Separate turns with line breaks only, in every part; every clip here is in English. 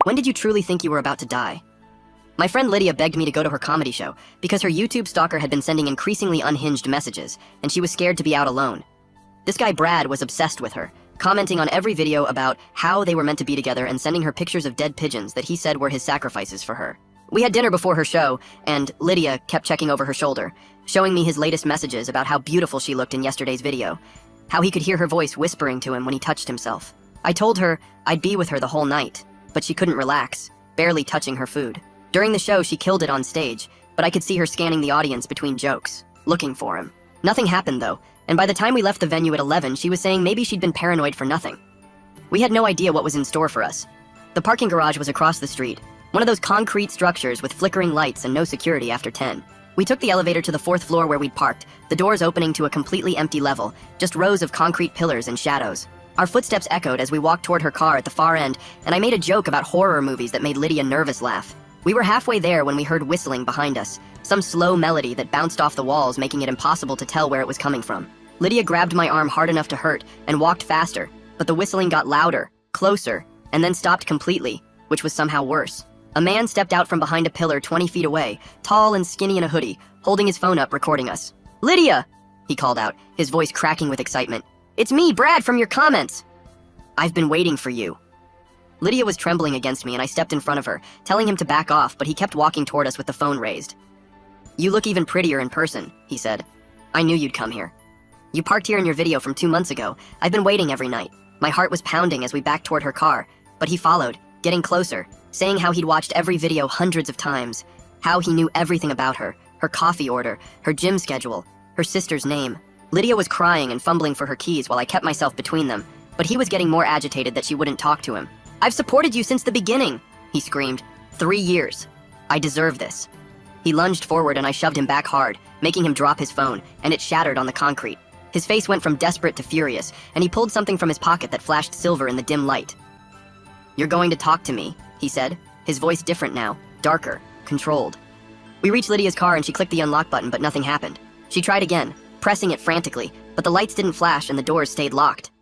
When did you truly think you were about to die? My friend Lydia begged me to go to her comedy show because her YouTube stalker had been sending increasingly unhinged messages, and she was scared to be out alone. This guy Brad was obsessed with her, commenting on every video about how they were meant to be together and sending her pictures of dead pigeons that he said were his sacrifices for her. We had dinner before her show, and Lydia kept checking over her shoulder, showing me his latest messages about how beautiful she looked in yesterday's video, how he could hear her voice whispering to him when he touched himself. I told her I'd be with her the whole night, but she couldn't relax, barely touching her food. During the show, she killed it on stage, but I could see her scanning the audience between jokes, looking for him. Nothing happened though, and by the time we left the venue at 11, she was saying maybe she'd been paranoid for nothing. We had no idea what was in store for us. The parking garage was across the street, one of those concrete structures with flickering lights and no security after 10. We took the elevator to the 4th floor where we'd parked, the doors opening to a completely empty level, just rows of concrete pillars and shadows. Our footsteps echoed as we walked toward her car at the far end, and I made a joke about horror movies that made Lydia nervous laugh. We were halfway there when we heard whistling behind us, some slow melody that bounced off the walls, making it impossible to tell where it was coming from. Lydia grabbed my arm hard enough to hurt and walked faster, but the whistling got louder, closer, and then stopped completely, which was somehow worse. A man stepped out from behind a pillar 20 feet away, tall and skinny in a hoodie, holding his phone up, recording us. "Lydia!" he called out, his voice cracking with excitement. "It's me, Brad, from your comments." "I've been waiting for you." Lydia was trembling against me, and I stepped in front of her, telling him to back off, but he kept walking toward us with the phone raised. "You look even prettier in person," he said. "I knew you'd come here. You parked here in your video from 2 months ago. I've been waiting every night." My heart was pounding as we backed toward her car, but he followed, getting closer, saying how he'd watched every video hundreds of times, how he knew everything about her, her coffee order, her gym schedule, her sister's name. Lydia was crying and fumbling for her keys while I kept myself between them, but he was getting more agitated that she wouldn't talk to him. "I've supported you since the beginning," he screamed. 3 years. I deserve this." He lunged forward and I shoved him back hard, making him drop his phone, and it shattered on the concrete. His face went from desperate to furious, and he pulled something from his pocket that flashed silver in the dim light. "You're going to talk to me," he said, his voice different now, darker, controlled. We reached Lydia's car and she clicked the unlock button, but nothing happened. She tried again, pressing it frantically, but the lights didn't flash and the doors stayed locked.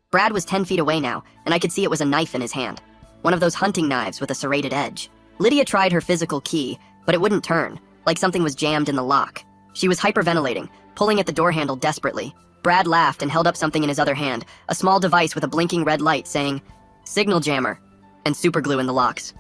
Brad was 10 feet away now, and I could see it was a knife in his hand. One of those hunting knives with a serrated edge. Lydia tried her physical key, but it wouldn't turn, like something was jammed in the lock. She was hyperventilating, pulling at the door handle desperately. Brad laughed and held up something in his other hand, a small device with a blinking red light saying, "Signal jammer," and super glue in the locks.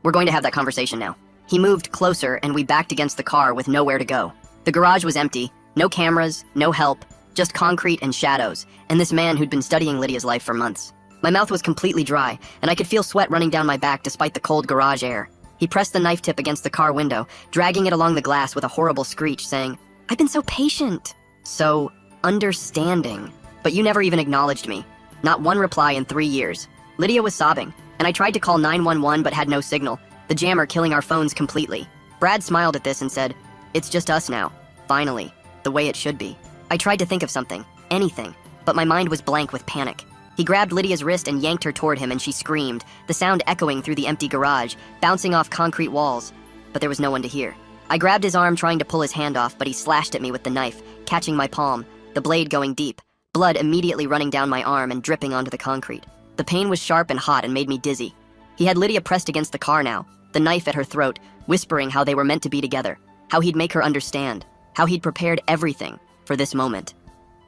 "We're going to have that conversation now." He moved closer and we backed against the car with nowhere to go. The garage was empty, no cameras, no help, just concrete and shadows, and this man who'd been studying Lydia's life for months. My mouth was completely dry, and I could feel sweat running down my back despite the cold garage air. He pressed the knife tip against the car window, dragging it along the glass with a horrible screech, saying, "I've been so patient, so understanding, but you never even acknowledged me. Not one reply in 3 years." Lydia was sobbing, and I tried to call 911 but had no signal, the jammer killing our phones completely. Brad smiled at this and said, "It's just us now, finally, the way it should be." I tried to think of something, anything, but my mind was blank with panic. He grabbed Lydia's wrist and yanked her toward him, and she screamed, the sound echoing through the empty garage, bouncing off concrete walls, but there was no one to hear. I grabbed his arm trying to pull his hand off, but he slashed at me with the knife, catching my palm, the blade going deep, blood immediately running down my arm and dripping onto the concrete. The pain was sharp and hot and made me dizzy. He had Lydia pressed against the car now, the knife at her throat, whispering how they were meant to be together, how he'd make her understand, how he'd prepared everything for this moment.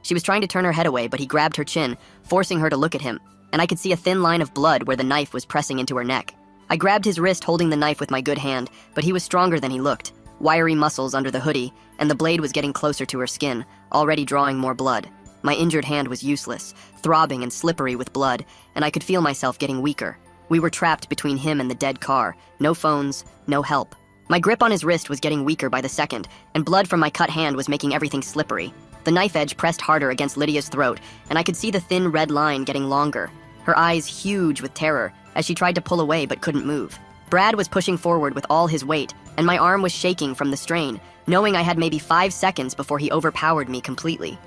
She was trying to turn her head away, but he grabbed her chin, forcing her to look at him, and I could see a thin line of blood where the knife was pressing into her neck. I grabbed his wrist, holding the knife with my good hand, but he was stronger than he looked, wiry muscles under the hoodie, and the blade was getting closer to her skin, already drawing more blood. My injured hand was useless, throbbing and slippery with blood, and I could feel myself getting weaker. We were trapped between him and the dead car, no phones, no help. My grip on his wrist was getting weaker by the second, and blood from my cut hand was making everything slippery. The knife edge pressed harder against Lydia's throat, and I could see the thin red line getting longer, her eyes huge with terror as she tried to pull away but couldn't move. Brad was pushing forward with all his weight, and my arm was shaking from the strain, knowing I had maybe 5 seconds before he overpowered me completely.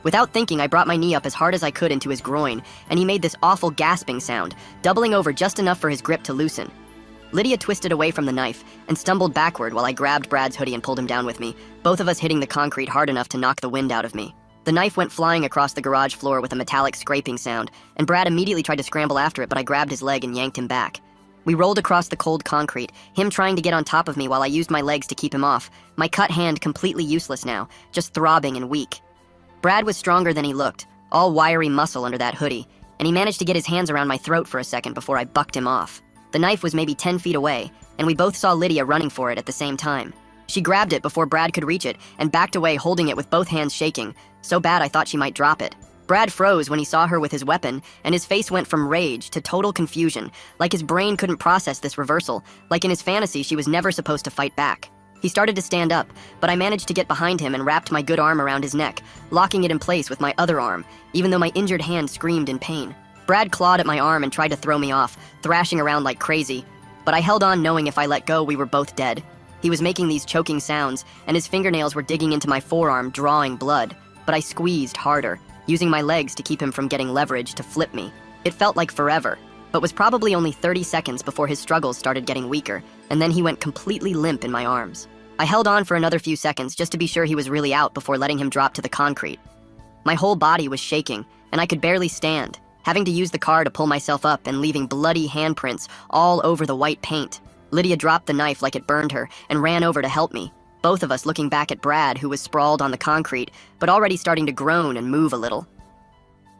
Without thinking, I brought my knee up as hard as I could into his groin, and he made this awful gasping sound, doubling over just enough for his grip to loosen. Lydia twisted away from the knife and stumbled backward while I grabbed Brad's hoodie and pulled him down with me, both of us hitting the concrete hard enough to knock the wind out of me. The knife went flying across the garage floor with a metallic scraping sound, and Brad immediately tried to scramble after it, but I grabbed his leg and yanked him back. We rolled across the cold concrete, him trying to get on top of me while I used my legs to keep him off, my cut hand completely useless now, just throbbing and weak. Brad was stronger than he looked, all wiry muscle under that hoodie, and he managed to get his hands around my throat for a second before I bucked him off. The knife was maybe 10 feet away, and we both saw Lydia running for it at the same time. She grabbed it before Brad could reach it and backed away holding it with both hands shaking, so bad I thought she might drop it. Brad froze when he saw her with his weapon, and his face went from rage to total confusion, like his brain couldn't process this reversal, like in his fantasy she was never supposed to fight back. He started to stand up, but I managed to get behind him and wrapped my good arm around his neck, locking it in place with my other arm, even though my injured hand screamed in pain. Brad clawed at my arm and tried to throw me off, thrashing around like crazy, but I held on knowing if I let go we were both dead. He was making these choking sounds, and his fingernails were digging into my forearm, drawing blood, but I squeezed harder, using my legs to keep him from getting leverage to flip me. It felt like forever, but was probably only 30 seconds before his struggles started getting weaker, and then he went completely limp in my arms. I held on for another few seconds just to be sure he was really out before letting him drop to the concrete. My whole body was shaking, and I could barely stand, having to use the car to pull myself up and leaving bloody handprints all over the white paint. Lydia dropped the knife like it burned her and ran over to help me, both of us looking back at Brad, who was sprawled on the concrete, but already starting to groan and move a little.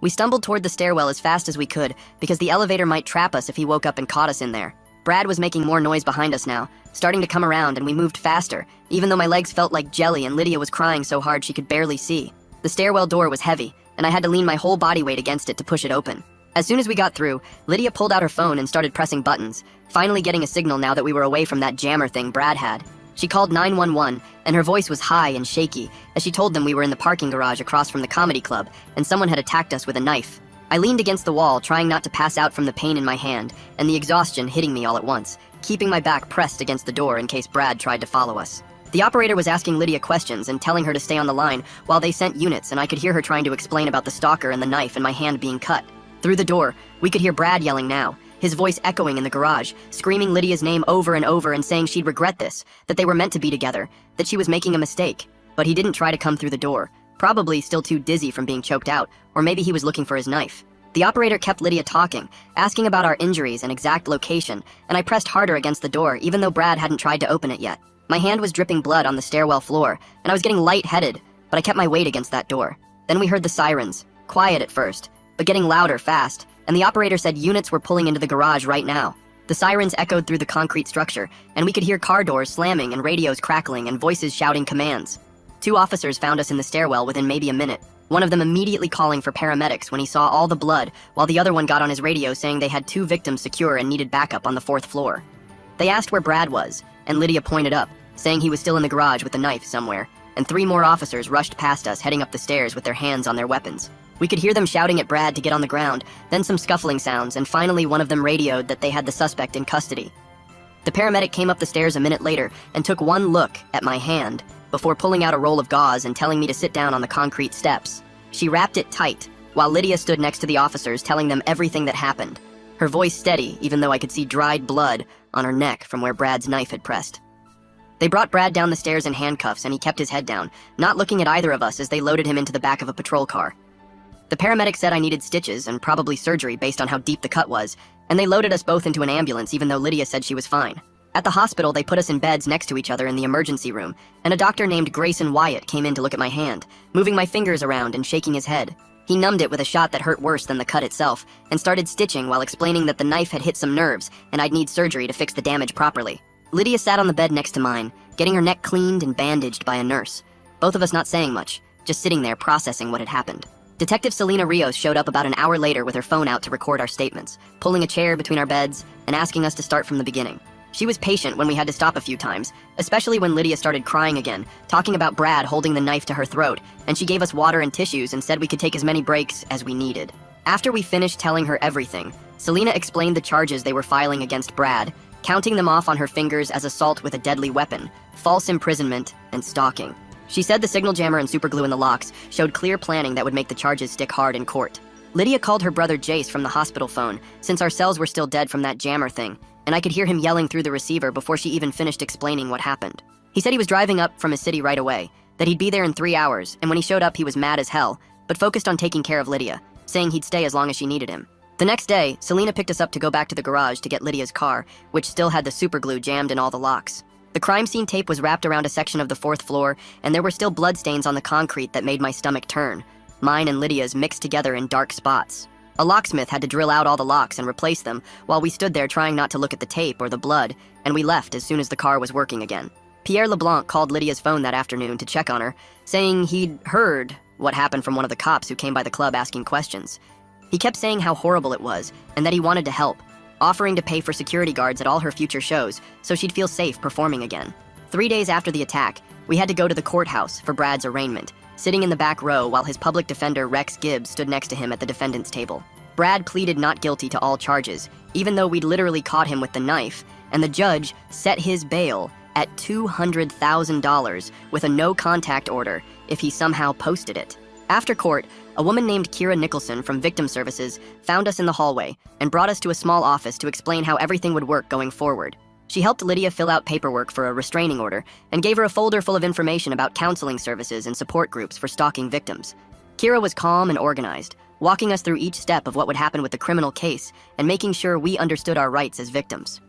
We stumbled toward the stairwell as fast as we could, because the elevator might trap us if he woke up and caught us in there. Brad was making more noise behind us now, starting to come around, and we moved faster, even though my legs felt like jelly and Lydia was crying so hard she could barely see. The stairwell door was heavy, and I had to lean my whole body weight against it to push it open. As soon as we got through, Lydia pulled out her phone and started pressing buttons, finally getting a signal now that we were away from that jammer thing Brad had. She called 911, and her voice was high and shaky as she told them we were in the parking garage across from the comedy club, and someone had attacked us with a knife. I leaned against the wall, trying not to pass out from the pain in my hand and the exhaustion hitting me all at once, keeping my back pressed against the door in case Brad tried to follow us. The operator was asking Lydia questions and telling her to stay on the line while they sent units, and I could hear her trying to explain about the stalker and the knife and my hand being cut. Through the door, we could hear Brad yelling now, his voice echoing in the garage, screaming Lydia's name over and over and saying she'd regret this, that they were meant to be together, that she was making a mistake. But he didn't try to come through the door, probably still too dizzy from being choked out, or maybe he was looking for his knife. The operator kept Lydia talking, asking about our injuries and exact location, and I pressed harder against the door even though Brad hadn't tried to open it yet. My hand was dripping blood on the stairwell floor, and I was getting lightheaded, but I kept my weight against that door. Then we heard the sirens, quiet at first, but getting louder fast, and the operator said units were pulling into the garage right now. The sirens echoed through the concrete structure, and we could hear car doors slamming and radios crackling and voices shouting commands. 2 officers found us in the stairwell within maybe a minute, one of them immediately calling for paramedics when he saw all the blood, while the other one got on his radio saying they had 2 victims secure and needed backup on the 4th floor. They asked where Brad was, and Lydia pointed up, saying he was still in the garage with a knife somewhere, and 3 more officers rushed past us heading up the stairs with their hands on their weapons. We could hear them shouting at Brad to get on the ground, then some scuffling sounds, and finally one of them radioed that they had the suspect in custody. The paramedic came up the stairs a minute later and took one look at my hand before pulling out a roll of gauze and telling me to sit down on the concrete steps. She wrapped it tight, while Lydia stood next to the officers telling them everything that happened, her voice steady even though I could see dried blood on her neck from where Brad's knife had pressed. They brought Brad down the stairs in handcuffs and he kept his head down, not looking at either of us as they loaded him into the back of a patrol car. The paramedic said I needed stitches and probably surgery based on how deep the cut was, and they loaded us both into an ambulance even though Lydia said she was fine. At the hospital, they put us in beds next to each other in the emergency room, and a doctor named Grayson Wyatt came in to look at my hand, moving my fingers around and shaking his head. He numbed it with a shot that hurt worse than the cut itself, and started stitching while explaining that the knife had hit some nerves and I'd need surgery to fix the damage properly. Lydia sat on the bed next to mine, getting her neck cleaned and bandaged by a nurse, both of us not saying much, just sitting there processing what had happened. Detective Selena Rios showed up about an hour later with her phone out to record our statements, pulling a chair between our beds and asking us to start from the beginning. She was patient when we had to stop a few times, especially when Lydia started crying again, talking about Brad holding the knife to her throat, and she gave us water and tissues and said we could take as many breaks as we needed. After we finished telling her everything, Selena explained the charges they were filing against Brad, counting them off on her fingers as assault with a deadly weapon, false imprisonment, and stalking. She said the signal jammer and superglue in the locks showed clear planning that would make the charges stick hard in court. Lydia called her brother Jace from the hospital phone, since our cells were still dead from that jammer thing, and I could hear him yelling through the receiver before she even finished explaining what happened. He said he was driving up from his city right away, that he'd be there in 3 hours, and when he showed up he was mad as hell, but focused on taking care of Lydia, saying he'd stay as long as she needed him. The next day, Selena picked us up to go back to the garage to get Lydia's car, which still had the superglue jammed in all the locks. The crime scene tape was wrapped around a section of the 4th floor, and there were still bloodstains on the concrete that made my stomach turn. Mine and Lydia's mixed together in dark spots. A locksmith had to drill out all the locks and replace them, while we stood there trying not to look at the tape or the blood, and we left as soon as the car was working again. Pierre LeBlanc called Lydia's phone that afternoon to check on her, saying he'd heard what happened from one of the cops who came by the club asking questions. He kept saying how horrible it was, and that he wanted to help, offering to pay for security guards at all her future shows so she'd feel safe performing again. 3 days after the attack, we had to go to the courthouse for Brad's arraignment, sitting in the back row while his public defender Rex Gibbs stood next to him at the defendant's table. Brad pleaded not guilty to all charges, even though we'd literally caught him with the knife, and the judge set his bail at $200,000 with a no-contact order if he somehow posted it. After court, a woman named Kira Nicholson from Victim Services found us in the hallway and brought us to a small office to explain how everything would work going forward. She helped Lydia fill out paperwork for a restraining order and gave her a folder full of information about counseling services and support groups for stalking victims. Kira was calm and organized, walking us through each step of what would happen with the criminal case and making sure we understood our rights as victims.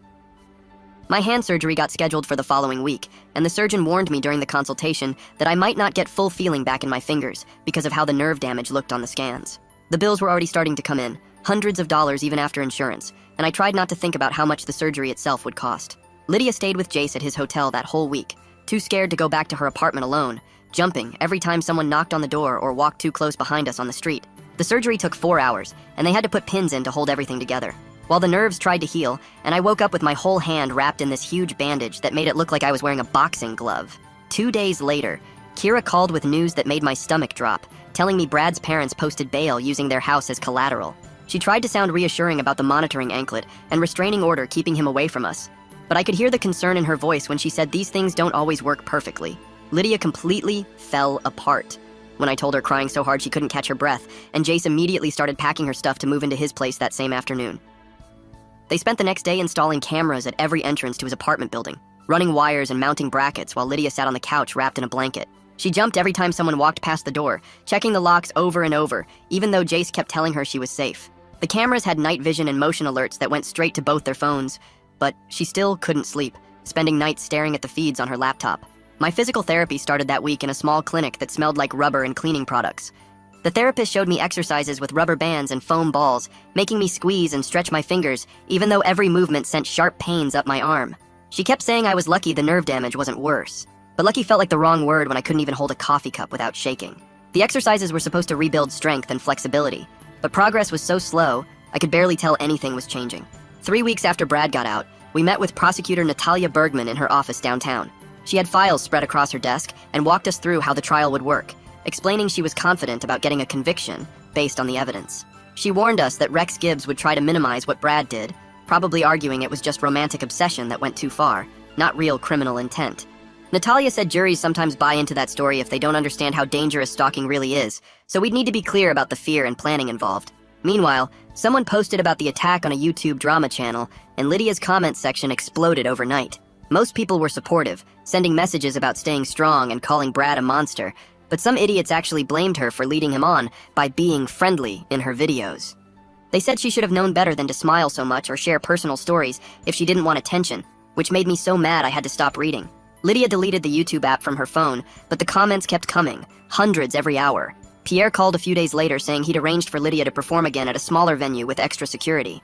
My hand surgery got scheduled for the following week, and the surgeon warned me during the consultation that I might not get full feeling back in my fingers because of how the nerve damage looked on the scans. The bills were already starting to come in, hundreds of dollars even after insurance, and I tried not to think about how much the surgery itself would cost. Lydia stayed with Jace at his hotel that whole week, too scared to go back to her apartment alone, jumping every time someone knocked on the door or walked too close behind us on the street. The surgery took 4 hours, and they had to put pins in to hold everything together, while the nerves tried to heal, and I woke up with my whole hand wrapped in this huge bandage that made it look like I was wearing a boxing glove. 2 days later, Kira called with news that made my stomach drop, telling me Brad's parents posted bail using their house as collateral. She tried to sound reassuring about the monitoring anklet and restraining order keeping him away from us, but I could hear the concern in her voice when she said these things don't always work perfectly. Lydia completely fell apart when I told her, crying so hard she couldn't catch her breath, and Jace immediately started packing her stuff to move into his place that same afternoon. They spent the next day installing cameras at every entrance to his apartment building, running wires and mounting brackets while Lydia sat on the couch wrapped in a blanket. She jumped every time someone walked past the door, checking the locks over and over, even though Jace kept telling her she was safe. The cameras had night vision and motion alerts that went straight to both their phones, but she still couldn't sleep, spending nights staring at the feeds on her laptop. My physical therapy started that week in a small clinic that smelled like rubber and cleaning products. The therapist showed me exercises with rubber bands and foam balls, making me squeeze and stretch my fingers, even though every movement sent sharp pains up my arm. She kept saying I was lucky the nerve damage wasn't worse, but lucky felt like the wrong word when I couldn't even hold a coffee cup without shaking. The exercises were supposed to rebuild strength and flexibility, but progress was so slow, I could barely tell anything was changing. 3 weeks after Brad got out, we met with prosecutor Natalia Bergman in her office downtown. She had files spread across her desk and walked us through how the trial would work, explaining she was confident about getting a conviction based on the evidence. She warned us that Rex Gibbs would try to minimize what Brad did, probably arguing it was just romantic obsession that went too far, not real criminal intent. Natalia said juries sometimes buy into that story if they don't understand how dangerous stalking really is, so we'd need to be clear about the fear and planning involved. Meanwhile, someone posted about the attack on a YouTube drama channel, and Lydia's comment section exploded overnight. Most people were supportive, sending messages about staying strong and calling Brad a monster, but some idiots actually blamed her for leading him on by being friendly in her videos. They said she should have known better than to smile so much or share personal stories if she didn't want attention, which made me so mad I had to stop reading. Lydia deleted the YouTube app from her phone, but the comments kept coming, hundreds every hour. Pierre called a few days later saying he'd arranged for Lydia to perform again at a smaller venue with extra security.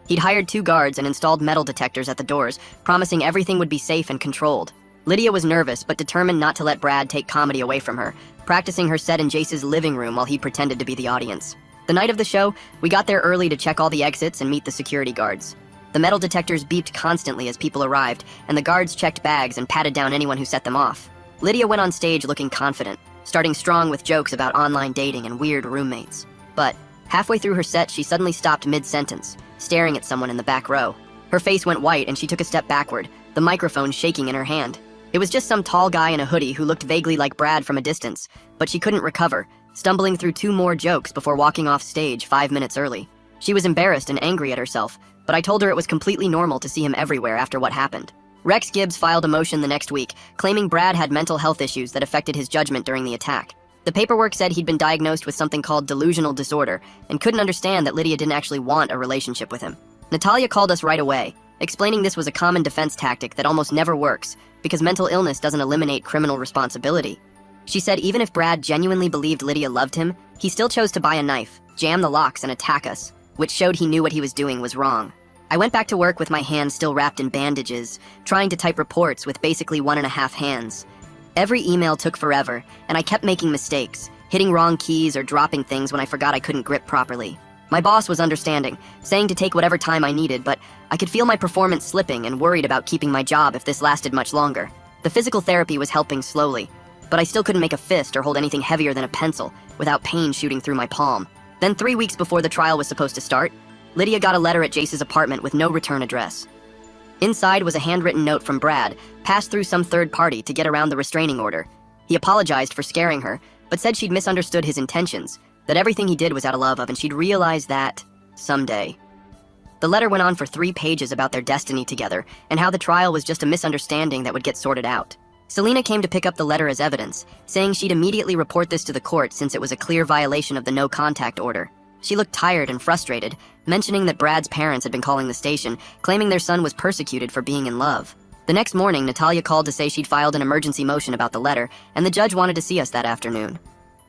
He'd hired 2 guards and installed metal detectors at the doors, promising everything would be safe and controlled. Lydia was nervous, but determined not to let Brad take comedy away from her, practicing her set in Jace's living room while he pretended to be the audience. The night of the show, we got there early to check all the exits and meet the security guards. The metal detectors beeped constantly as people arrived, and the guards checked bags and patted down anyone who set them off. Lydia went on stage looking confident, starting strong with jokes about online dating and weird roommates. But halfway through her set, she suddenly stopped mid-sentence, staring at someone in the back row. Her face went white and she took a step backward, the microphone shaking in her hand. It was just some tall guy in a hoodie who looked vaguely like Brad from a distance, but she couldn't recover, stumbling through 2 more jokes before walking off stage 5 minutes early. She was embarrassed and angry at herself, but I told her it was completely normal to see him everywhere after what happened. Rex Gibbs filed a motion the next week, claiming Brad had mental health issues that affected his judgment during the attack. The paperwork said he'd been diagnosed with something called delusional disorder and couldn't understand that Lydia didn't actually want a relationship with him. Natalia called us right away, explaining this was a common defense tactic that almost never works because mental illness doesn't eliminate criminal responsibility. She said even if Brad genuinely believed Lydia loved him, he still chose to buy a knife, jam the locks, and attack us, which showed he knew what he was doing was wrong. I went back to work with my hands still wrapped in bandages, trying to type reports with basically 1.5 hands. Every email took forever, and I kept making mistakes, hitting wrong keys or dropping things when I forgot I couldn't grip properly. My boss was understanding, saying to take whatever time I needed, but I could feel my performance slipping and worried about keeping my job if this lasted much longer. The physical therapy was helping slowly, but I still couldn't make a fist or hold anything heavier than a pencil without pain shooting through my palm. Then 3 weeks before the trial was supposed to start, Lydia got a letter at Jace's apartment with no return address. Inside was a handwritten note from Brad, passed through some third party to get around the restraining order. He apologized for scaring her, but said she'd misunderstood his intentions, that everything he did was out of love and she'd realize that someday. The letter went on for 3 pages about their destiny together and how the trial was just a misunderstanding that would get sorted out. Selena came to pick up the letter as evidence, saying she'd immediately report this to the court since it was a clear violation of the no-contact order. She looked tired and frustrated, mentioning that Brad's parents had been calling the station, claiming their son was persecuted for being in love. The next morning, Natalia called to say she'd filed an emergency motion about the letter, and the judge wanted to see us that afternoon.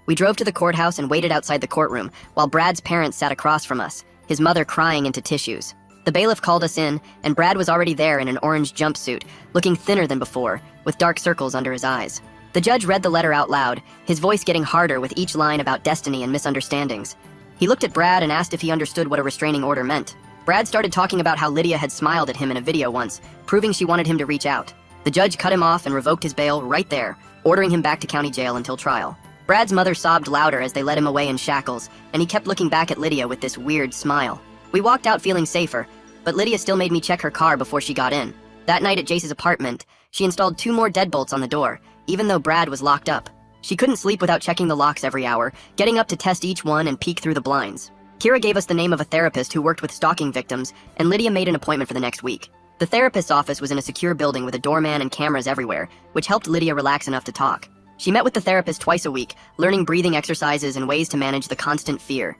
We drove to the courthouse and waited outside the courtroom, while Brad's parents sat across from us, his mother crying into tissues. The bailiff called us in, and Brad was already there in an orange jumpsuit, looking thinner than before, with dark circles under his eyes. The judge read the letter out loud, his voice getting harder with each line about destiny and misunderstandings. He looked at Brad and asked if he understood what a restraining order meant. Brad started talking about how Lydia had smiled at him in a video once, proving she wanted him to reach out. The judge cut him off and revoked his bail right there, ordering him back to county jail until trial. Brad's mother sobbed louder as they led him away in shackles, and he kept looking back at Lydia with this weird smile. We walked out feeling safer, but Lydia still made me check her car before she got in. That night at Jace's apartment, she installed 2 more deadbolts on the door, even though Brad was locked up. She couldn't sleep without checking the locks every hour, getting up to test each one and peek through the blinds. Kira gave us the name of a therapist who worked with stalking victims, and Lydia made an appointment for the next week. The therapist's office was in a secure building with a doorman and cameras everywhere, which helped Lydia relax enough to talk. She met with the therapist twice a week, learning breathing exercises and ways to manage the constant fear.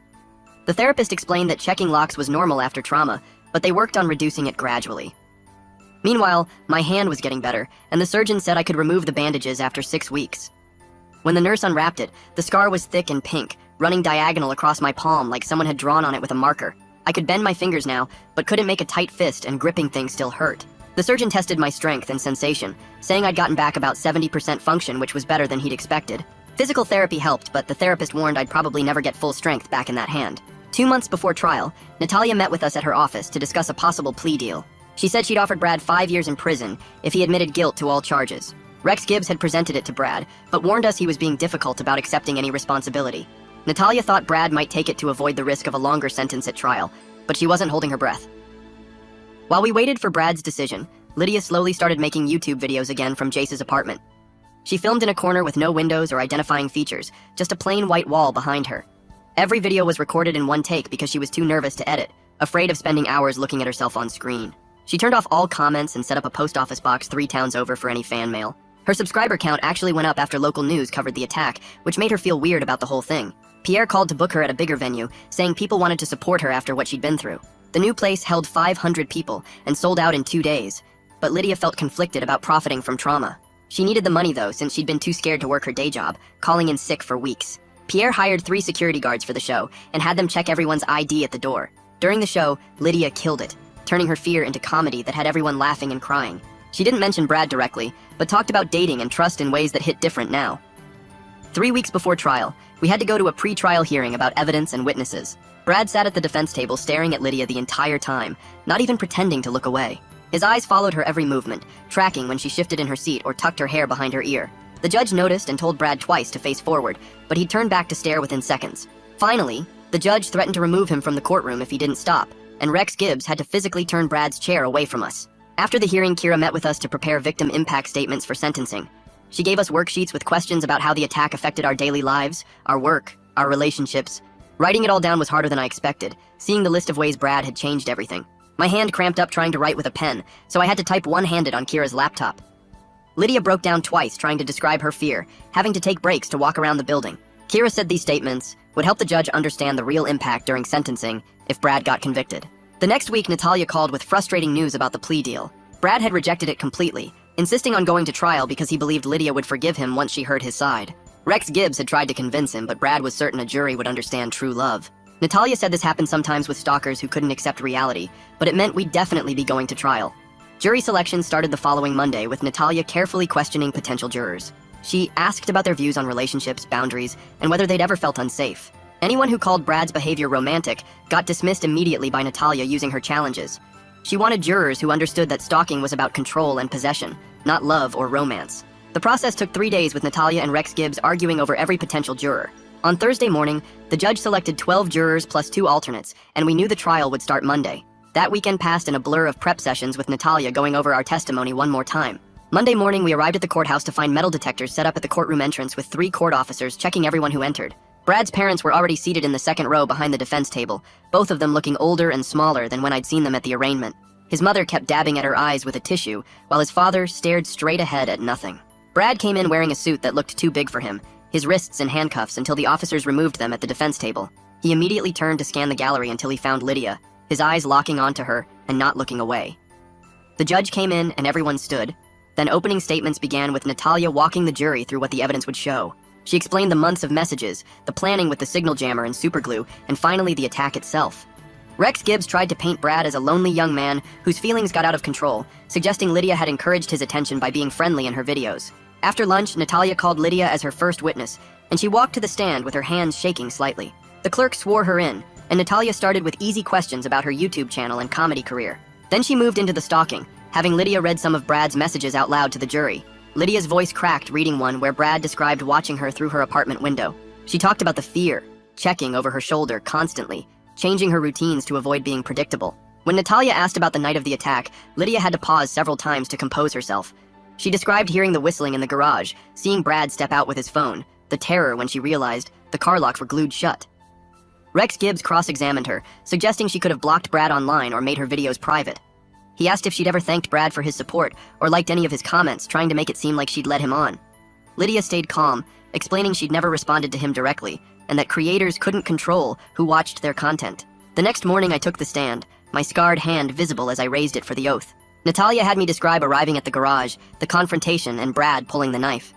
The therapist explained that checking locks was normal after trauma, but they worked on reducing it gradually. Meanwhile, my hand was getting better, and the surgeon said I could remove the bandages after 6 weeks. When the nurse unwrapped it, the scar was thick and pink, running diagonal across my palm like someone had drawn on it with a marker. I could bend my fingers now, but couldn't make a tight fist, and gripping things still hurt. The surgeon tested my strength and sensation, saying I'd gotten back about 70% function, which was better than he'd expected. Physical therapy helped, but the therapist warned I'd probably never get full strength back in that hand. 2 months before trial, Natalia met with us at her office to discuss a possible plea deal. She said she'd offered Brad 5 years in prison if he admitted guilt to all charges. Rex Gibbs had presented it to Brad, but warned us he was being difficult about accepting any responsibility. Natalia thought Brad might take it to avoid the risk of a longer sentence at trial, but she wasn't holding her breath. While we waited for Brad's decision, Lydia slowly started making YouTube videos again from Jace's apartment. She filmed in a corner with no windows or identifying features, just a plain white wall behind her. Every video was recorded in one take because she was too nervous to edit, afraid of spending hours looking at herself on screen. She turned off all comments and set up a post office box 3 towns over for any fan mail. Her subscriber count actually went up after local news covered the attack, which made her feel weird about the whole thing. Pierre called to book her at a bigger venue, saying people wanted to support her after what she'd been through. The new place held 500 people and sold out in 2 days, but Lydia felt conflicted about profiting from trauma. She needed the money though, since she'd been too scared to work her day job, calling in sick for weeks. Pierre hired 3 security guards for the show and had them check everyone's ID at the door. During the show, Lydia killed it, turning her fear into comedy that had everyone laughing and crying. She didn't mention Brad directly, but talked about dating and trust in ways that hit different now. 3 weeks before trial, we had to go to a pre-trial hearing about evidence and witnesses. Brad sat at the defense table staring at Lydia the entire time, not even pretending to look away. His eyes followed her every movement, tracking when she shifted in her seat or tucked her hair behind her ear. The judge noticed and told Brad twice to face forward, but he'd turn back to stare within seconds. Finally, the judge threatened to remove him from the courtroom if he didn't stop, and Rex Gibbs had to physically turn Brad's chair away from us. After the hearing, Kira met with us to prepare victim impact statements for sentencing. She gave us worksheets with questions about how the attack affected our daily lives, our work, our relationships. Writing it all down was harder than I expected, seeing the list of ways Brad had changed everything. My hand cramped up trying to write with a pen, so I had to type one-handed on Kira's laptop. Lydia broke down twice trying to describe her fear, having to take breaks to walk around the building. Kira said these statements would help the judge understand the real impact during sentencing if Brad got convicted. The next week, Natalia called with frustrating news about the plea deal. Brad had rejected it completely, insisting on going to trial because he believed Lydia would forgive him once she heard his side. Rex Gibbs had tried to convince him, but Brad was certain a jury would understand true love. Natalia said this happened sometimes with stalkers who couldn't accept reality, but it meant we'd definitely be going to trial. Jury selection started the following Monday, with Natalia carefully questioning potential jurors. She asked about their views on relationships, boundaries, and whether they'd ever felt unsafe. Anyone who called Brad's behavior romantic got dismissed immediately by Natalia using her challenges. She wanted jurors who understood that stalking was about control and possession, not love or romance. The process took 3 days, with Natalia and Rex Gibbs arguing over every potential juror. On Thursday morning, the judge selected 12 jurors plus 2 alternates, and we knew the trial would start Monday. That weekend passed in a blur of prep sessions, with Natalia going over our testimony one more time. Monday morning, we arrived at the courthouse to find metal detectors set up at the courtroom entrance with 3 court officers checking everyone who entered. Brad's parents were already seated in the second row behind the defense table, both of them looking older and smaller than when I'd seen them at the arraignment. His mother kept dabbing at her eyes with a tissue, while his father stared straight ahead at nothing. Brad came in wearing a suit that looked too big for him, his wrists in handcuffs until the officers removed them at the defense table. He immediately turned to scan the gallery until he found Lydia, his eyes locking onto her and not looking away. The judge came in and everyone stood. Then opening statements began, with Natalia walking the jury through what the evidence would show. She explained the months of messages, the planning with the signal jammer and superglue, and finally the attack itself. Rex Gibbs tried to paint Brad as a lonely young man whose feelings got out of control, suggesting Lydia had encouraged his attention by being friendly in her videos. After lunch, Natalia called Lydia as her first witness, and she walked to the stand with her hands shaking slightly. The clerk swore her in, and Natalia started with easy questions about her YouTube channel and comedy career. Then she moved into the stalking, having Lydia read some of Brad's messages out loud to the jury. Lydia's voice cracked reading one where Brad described watching her through her apartment window. She talked about the fear, checking over her shoulder constantly, changing her routines to avoid being predictable. When Natalia asked about the night of the attack, Lydia had to pause several times to compose herself. She described hearing the whistling in the garage, seeing Brad step out with his phone, the terror when she realized the car locks were glued shut. Rex Gibbs cross-examined her, suggesting she could have blocked Brad online or made her videos private. He asked if she'd ever thanked Brad for his support or liked any of his comments, trying to make it seem like she'd led him on. Lydia stayed calm, explaining she'd never responded to him directly, and that creators couldn't control who watched their content. The next morning, I took the stand, my scarred hand visible as I raised it for the oath. Natalia had me describe arriving at the garage, the confrontation, and Brad pulling the knife.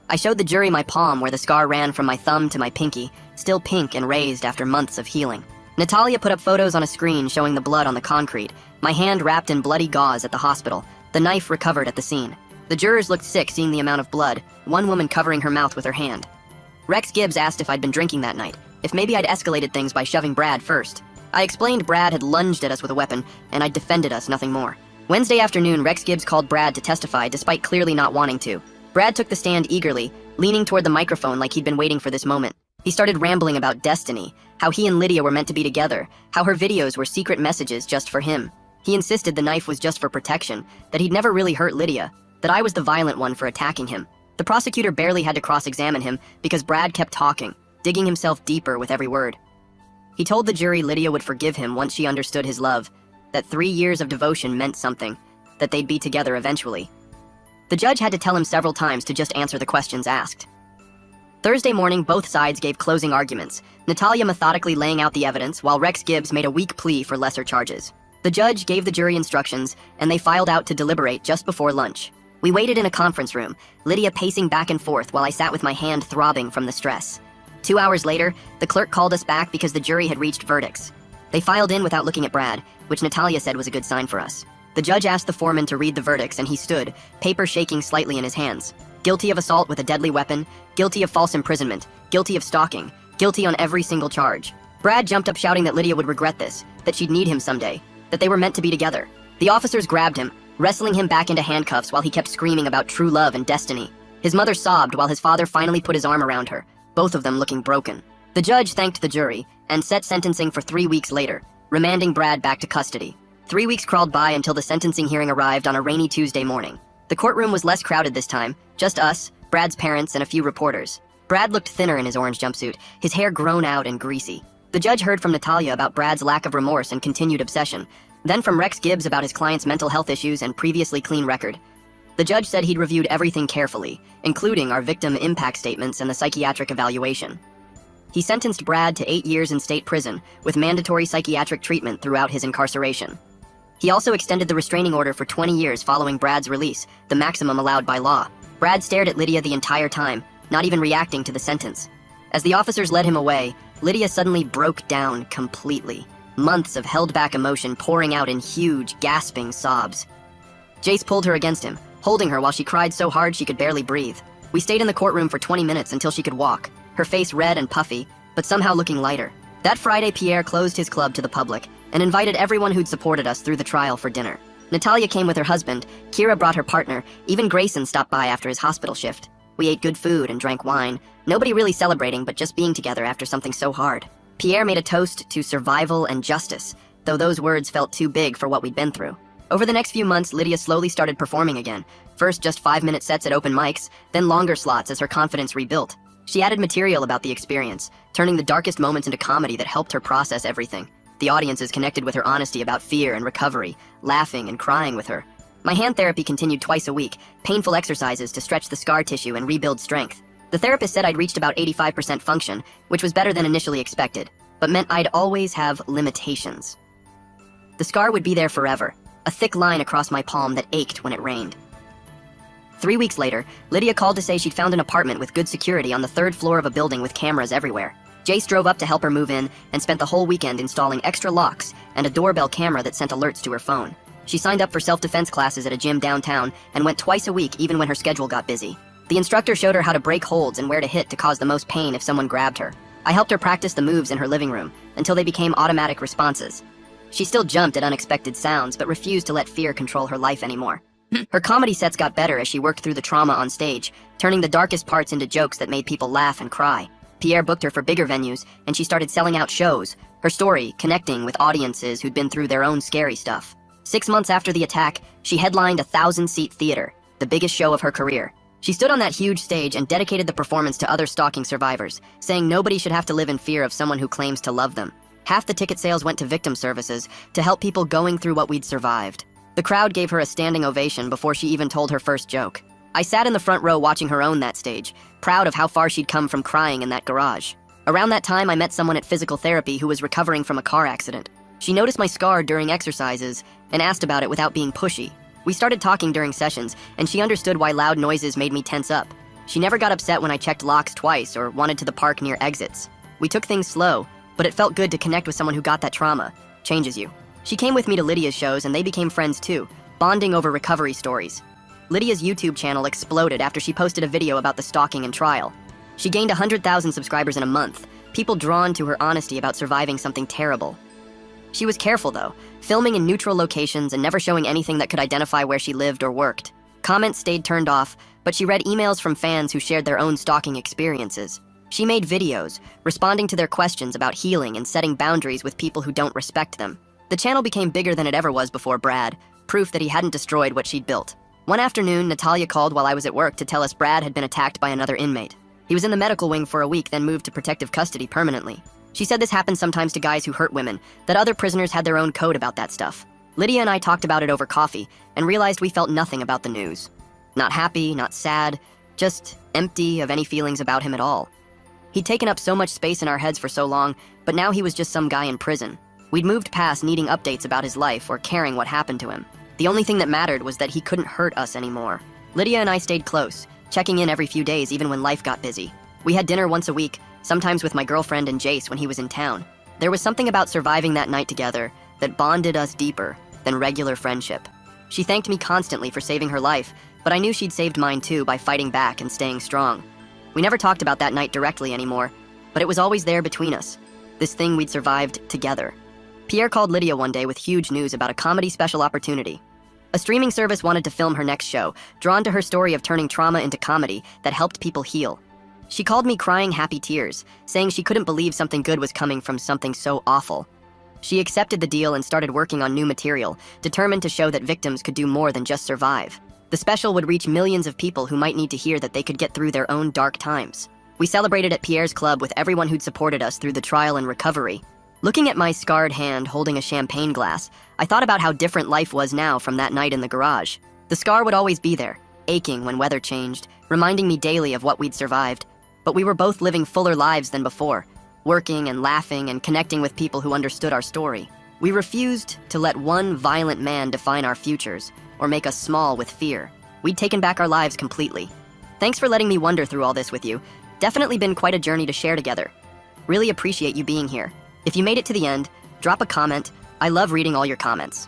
I showed the jury my palm where the scar ran from my thumb to my pinky, still pink and raised after months of healing. Natalia put up photos on a screen showing the blood on the concrete, my hand wrapped in bloody gauze at the hospital, the knife recovered at the scene. The jurors looked sick seeing the amount of blood, one woman covering her mouth with her hand. Rex Gibbs asked if I'd been drinking that night, if maybe I'd escalated things by shoving Brad first. I explained Brad had lunged at us with a weapon, and I'd defended us, nothing more. Wednesday afternoon, Rex Gibbs called Brad to testify despite clearly not wanting to. Brad took the stand eagerly, leaning toward the microphone like he'd been waiting for this moment. He started rambling about destiny, how he and Lydia were meant to be together, how her videos were secret messages just for him. He insisted the knife was just for protection, that he'd never really hurt Lydia, that I was the violent one for attacking him. The prosecutor barely had to cross-examine him because Brad kept talking, digging himself deeper with every word. He told the jury Lydia would forgive him once she understood his love, that 3 years of devotion meant something, that they'd be together eventually. The judge had to tell him several times to just answer the questions asked. Thursday morning, both sides gave closing arguments, Natalia methodically laying out the evidence while Rex Gibbs made a weak plea for lesser charges. The judge gave the jury instructions, and they filed out to deliberate just before lunch. We waited in a conference room, Lydia pacing back and forth while I sat with my hand throbbing from the stress. 2 hours later, the clerk called us back because the jury had reached verdicts. They filed in without looking at Brad, which Natalia said was a good sign for us. The judge asked the foreman to read the verdicts, and he stood, paper shaking slightly in his hands. Guilty of assault with a deadly weapon, guilty of false imprisonment, guilty of stalking, guilty on every single charge. Brad jumped up shouting that Lydia would regret this, that she'd need him someday, that they were meant to be together. The officers grabbed him, wrestling him back into handcuffs while he kept screaming about true love and destiny. His mother sobbed while his father finally put his arm around her, both of them looking broken. The judge thanked the jury and set sentencing for 3 weeks later, remanding Brad back to custody. 3 weeks crawled by until the sentencing hearing arrived on a rainy Tuesday morning. The courtroom was less crowded this time, just us, Brad's parents, and a few reporters. Brad looked thinner in his orange jumpsuit, his hair grown out and greasy. The judge heard from Natalia about Brad's lack of remorse and continued obsession, then from Rex Gibbs about his client's mental health issues and previously clean record. The judge said he'd reviewed everything carefully, including our victim impact statements and the psychiatric evaluation. He sentenced Brad to 8 years in state prison with mandatory psychiatric treatment throughout his incarceration. He also extended the restraining order for 20 years following Brad's release, the maximum allowed by law. Brad stared at Lydia the entire time, not even reacting to the sentence. As the officers led him away, Lydia suddenly broke down completely, months of held-back emotion pouring out in huge, gasping sobs. Jace pulled her against him, holding her while she cried so hard she could barely breathe. We stayed in the courtroom for 20 minutes until she could walk, her face red and puffy, but somehow looking lighter. That Friday, Pierre closed his club to the public and invited everyone who'd supported us through the trial for dinner. Natalia came with her husband, Kira brought her partner, even Grayson stopped by after his hospital shift. We ate good food and drank wine, nobody really celebrating but just being together after something so hard. Pierre made a toast to survival and justice, though those words felt too big for what we'd been through. Over the next few months, Lydia slowly started performing again. First just 5-minute sets at open mics, then longer slots as her confidence rebuilt. She added material about the experience, turning the darkest moments into comedy that helped her process everything. The audiences connected with her honesty about fear and recovery, laughing and crying with her. My hand therapy continued twice a week, painful exercises to stretch the scar tissue and rebuild strength. The therapist said I'd reached about 85% function, which was better than initially expected, but meant I'd always have limitations. The scar would be there forever, a thick line across my palm that ached when it rained. 3 weeks later, Lydia called to say she'd found an apartment with good security on the 3rd floor of a building with cameras everywhere. Jace drove up to help her move in and spent the whole weekend installing extra locks and a doorbell camera that sent alerts to her phone. She signed up for self-defense classes at a gym downtown and went twice a week even when her schedule got busy. The instructor showed her how to break holds and where to hit to cause the most pain if someone grabbed her. I helped her practice the moves in her living room until they became automatic responses. She still jumped at unexpected sounds but refused to let fear control her life anymore. Her comedy sets got better as she worked through the trauma on stage, turning the darkest parts into jokes that made people laugh and cry. Pierre booked her for bigger venues, and she started selling out shows, her story connecting with audiences who'd been through their own scary stuff. 6 months after the attack, she headlined a 1,000-seat theater, the biggest show of her career. She stood on that huge stage and dedicated the performance to other stalking survivors, saying nobody should have to live in fear of someone who claims to love them. Half the ticket sales went to victim services to help people going through what we'd survived. The crowd gave her a standing ovation before she even told her first joke. I sat in the front row watching her own that stage, proud of how far she'd come from crying in that garage. Around that time, I met someone at physical therapy who was recovering from a car accident. She noticed my scar during exercises and asked about it without being pushy. We started talking during sessions, and she understood why loud noises made me tense up. She never got upset when I checked locks twice or wanted to the park near exits. We took things slow, but it felt good to connect with someone who got that trauma. Changes you. She came with me to Lydia's shows and they became friends too, bonding over recovery stories. Lydia's YouTube channel exploded after she posted a video about the stalking and trial. She gained 100,000 subscribers in a month, people drawn to her honesty about surviving something terrible. She was careful though, filming in neutral locations and never showing anything that could identify where she lived or worked. Comments stayed turned off, but she read emails from fans who shared their own stalking experiences. She made videos, responding to their questions about healing and setting boundaries with people who don't respect them. The channel became bigger than it ever was before Brad, proof that he hadn't destroyed what she'd built. One afternoon, Natalia called while I was at work to tell us Brad had been attacked by another inmate. He was in the medical wing for a week, then moved to protective custody permanently. She said this happens sometimes to guys who hurt women, that other prisoners had their own code about that stuff. Lydia and I talked about it over coffee and realized we felt nothing about the news. Not happy, not sad, just empty of any feelings about him at all. He'd taken up so much space in our heads for so long, but now he was just some guy in prison. We'd moved past needing updates about his life or caring what happened to him. The only thing that mattered was that he couldn't hurt us anymore. Lydia and I stayed close, checking in every few days even when life got busy. We had dinner once a week, sometimes with my girlfriend and Jace when he was in town. There was something about surviving that night together that bonded us deeper than regular friendship. She thanked me constantly for saving her life, but I knew she'd saved mine too by fighting back and staying strong. We never talked about that night directly anymore, but it was always there between us. This thing we'd survived together. Pierre called Lydia one day with huge news about a comedy special opportunity. A streaming service wanted to film her next show, drawn to her story of turning trauma into comedy that helped people heal. She called me crying happy tears, saying she couldn't believe something good was coming from something so awful. She accepted the deal and started working on new material, determined to show that victims could do more than just survive. The special would reach millions of people who might need to hear that they could get through their own dark times. We celebrated at Pierre's club with everyone who'd supported us through the trial and recovery. Looking at my scarred hand holding a champagne glass, I thought about how different life was now from that night in the garage. The scar would always be there, aching when weather changed, reminding me daily of what we'd survived. But we were both living fuller lives than before, working and laughing and connecting with people who understood our story. We refused to let one violent man define our futures or make us small with fear. We'd taken back our lives completely. Thanks for letting me wander through all this with you. Definitely been quite a journey to share together. Really appreciate you being here. If you made it to the end, drop a comment. I love reading all your comments.